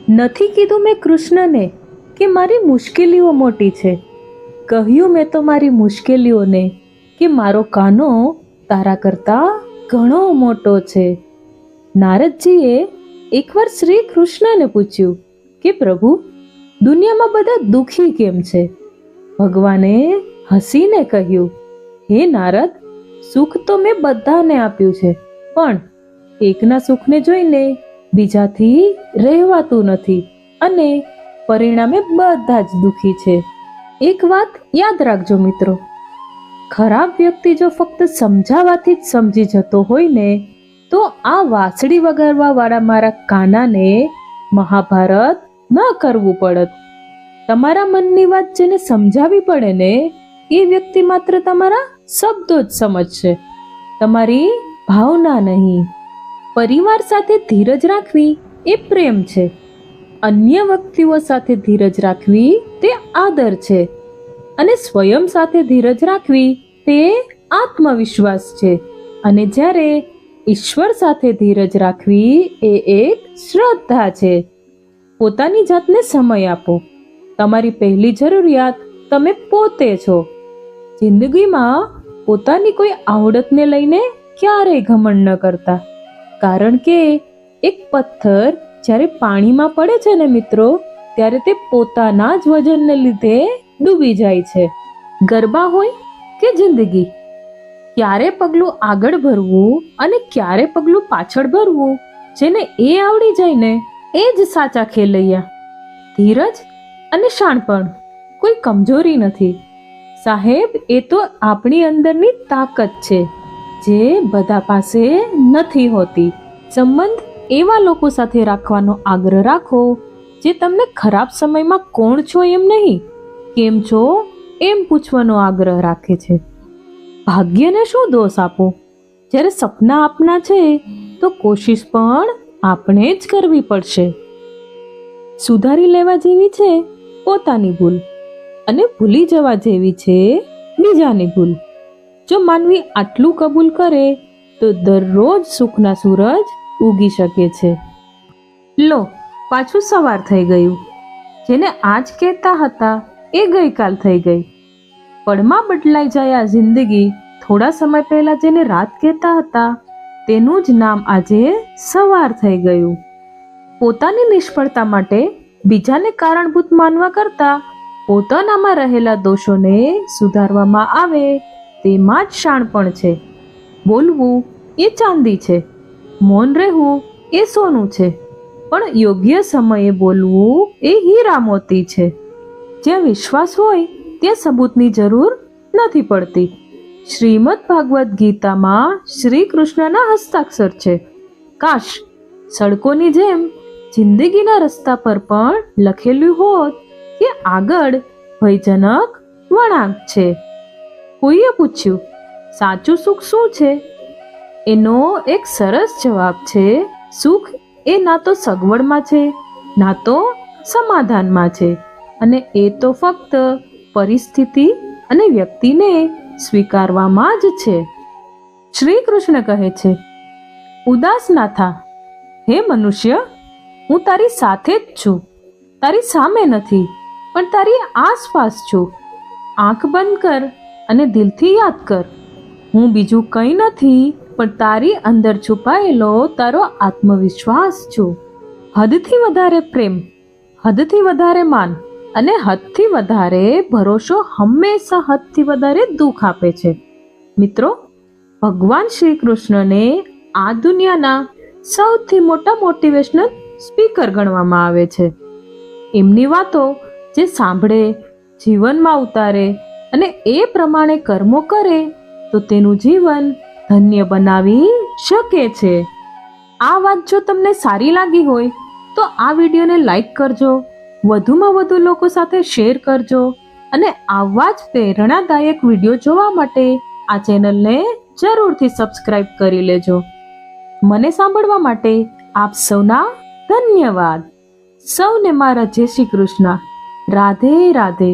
નથી કીધું મેં કૃષ્ણને કે મારી મુશ્કેલીઓ મોટી છે. કહ્યું મેં તો મારી મુશ્કેલીઓને કે મારો કાનો તારા કરતા ઘણો મોટો છે. નારદજીએ એકવાર શ્રી કૃષ્ણને પૂછ્યું કે પ્રભુ, દુનિયામાં બધા દુઃખી કેમ છે? ભગવાને હસીને કહ્યું, હે નારદ, સુખ તો મેં બધાને આપ્યું છે, પણ એકના સુખને જોઈને બીજાથી રહેવાતું નથી અને પરિણામે બધા જ દુઃખી છે. એક વાત યાદ રાખજો મિત્રો, ખરાબ વ્યક્તિ જો ફક્ત સમજાવવાથી જ સમજી જતો હોય ને તો આ વાંસળી વગાડવા વાળા મારા કાનાને મહાભારત ન કરવું પડત. તમારા મનની વાત જેને સમજાવી પડે ને એ વ્યક્તિ માત્ર તમારા શબ્દો જ સમજશે, તમારી ભાવના નહીં. પરિવાર સાથે ધીરજ રાખવી એ પ્રેમ છે. અન્ય વ્યક્તિઓ સાથે ધીરજ રાખવી તે આદર છે. અને સ્વયં સાથે ધીરજ રાખવી તે આત્મવિશ્વાસ છે. અને જ્યારે ઈશ્વર સાથે ધીરજ રાખવી એ એક શ્રદ્ધા છે. પોતાની જાતને સમય આપો. તમારી પહેલી જરૂરિયાત તમે પોતે છો. જિંદગીમાં પોતાની કોઈ આવડતને લઈને ક્યારેય ઘમંડ ન કરતા, કારણ કે એક પથ્થર જ્યારે પાણીમાં પડે છે ને મિત્રો, ત્યારે તે પોતાના જ વજનને લીધે ડૂબી જાય છે. ગરબા હોય કે જિંદગી, ક્યારે પગલું આગળ ભરવું અને ક્યારે પગલું પાછળ ભરવું, જેને એ આવડી જાય ને એ જ સાચા ખેલૈયા. ધીરજ અને શાણપણ કોઈ કમજોરી નથી સાહેબ, એ તો આપણી અંદરની તાકાત છે જે બધા પાસે નથી હોતી. સંબંધ એવા લોકો સાથે રાખવાનો આગ્રહ રાખો જે તમને ખરાબ સમયમાં કોણ છો એમ નહીં, કેમ છો એમ પૂછવાનો આગ્રહ રાખે છે. ભાગ્યને શું દોષ આપો? જ્યારે સપના આપના છે તો કોશિશ પણ આપણે જ કરવી પડશે. સુધારી લેવા જેવી છે પોતાની ભૂલ અને ભૂલી જવા જેવી છે બીજાની ભૂલ. જો માનવી આટલું કબૂલ કરે તો દરરોજ સુખના સૂરજ ઉગી શકે છે. લો, પાછું સવાર થઈ ગયું. જેને આજ કહેતા હતા એ ગઈકાલ થઈ ગઈ. પળમાં બદલાઈ જાય આ જિંદગી. થોડા સમય પહેલા જેને રાત કહેતા હતા તેનું જ નામ આજે સવાર થઈ ગયું. પોતાની નિષ્ફળતા માટે બીજાને કારણભૂત માનવા કરતા પોતાનામાં રહેલા દોષોને સુધારવામાં આવે તેમાં જ શાણપણ છે. બોલવું એ ચાંદી છે, મૌન રહેવું એ સોનું છે, પણ યોગ્ય સમયે બોલવું એ હીરા મોતી છે. જ્યાં વિશ્વાસ હોય ત્યાં સબૂતની જરૂર નથી પડતી. શ્રીમદ ભાગવત ગીતામાં શ્રી કૃષ્ણના હસ્તાક્ષર છે. કાશ સડકોની જેમ જિંદગીના રસ્તા પર પણ લખેલું હોત કે આગળ ભયજનક વળાંક છે. કોઈએ પૂછ્યું, સાચું સુખ શું છે? એનો એક સરસ જવાબ છે, સુખ એ ના તો સગવડમાં છે ના તો સમાધાનમાં છે, અને એ તો ફક્ત પરિસ્થિતિ અને વ્યક્તિને સ્વીકારવામાં જ છે. શ્રી કૃષ્ણ કહે છે, ઉદાસ ના થા હે મનુષ્ય, હું તારી સાથે જ છું. તારી સામે નથી પણ તારી આસપાસ છું. આંખ બંધ કર અને દિલથી યાદ કર, હું બીજું કંઈ નથી પણ તારી અંદર છુપાયેલો તારો આત્મવિશ્વાસ છું. હદથી વધારે પ્રેમ, હદથી વધારે માન અને હદથી વધારે ભરોસો હંમેશા હદથી વધારે દુઃખ આપે છે. મિત્રો, ભગવાન શ્રી કૃષ્ણને આ દુનિયાના સૌથી મોટા મોટિવેશનલ સ્પીકર ગણવામાં આવે છે. એમની વાતો જે સાંભળે, જીવનમાં ઉતારે અને એ પ્રમાણે કર્મો કરે તો તેનું જીવન ધન્ય બનાવી શકે છે. આ વાત જો તમને સારી લાગી હોય તો આ વિડીયોને લાઈક કરજો, વધુમાં વધુ લોકો સાથે શેર કરજો અને આવા જ પ્રેરણાદાયક વિડીયો જોવા માટે આ ચેનલને જરૂરથી સબસ્ક્રાઇબ કરી લેજો. મને સાંભળવા માટે આપ સૌના ધન્યવાદ. સૌને મારા જય શ્રી કૃષ્ણ. રાધે રાધે.